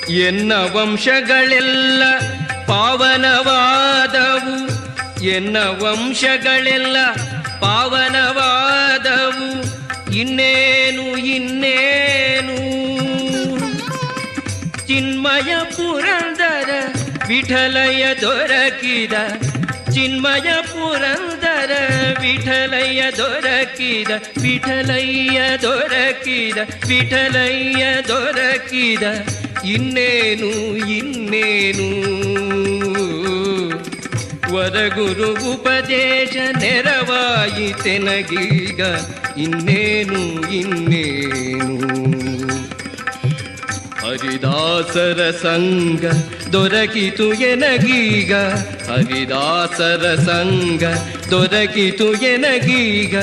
ಎನ್ನ ವಂಶಗಳೆಲ್ಲ ಪಾವನವಾದವು, ಎನ್ನ ವಂಶಗಳೆಲ್ಲ ಪಾವನವಾದವು, ಇನ್ನೇನು ಇನ್ನೇನು. ಚಿನ್ಮಯ ಪುರಂದರ ವಿಠಲಯ್ಯ ದೊರಕಿದ, ಚಿನ್ಮಯ ಪುರಂದರ ವಿಠಲಯ್ಯ ದೊರಕಿದ, ವಿಠಲಯ್ಯ ದೊರಕಿದ, ವಿಠಲಯ್ಯ ದೊರಕಿದ, ಇನ್ನೇನು ಇನ್ನೇನು. ವರಗುರು ಉಪದೇಶ ನೆರವಾಯಿತೆನಗೀಗ, ಇನ್ನೇನು ಇನ್ನೇನು. ಹರಿದಾಸರ ಸಂಗ ದೊರಕಿತು ಎನಗೀಗ, ಹರಿದಾಸರ ಸಂಗ ದೊರಕಿತು ಎನಗೀಗ,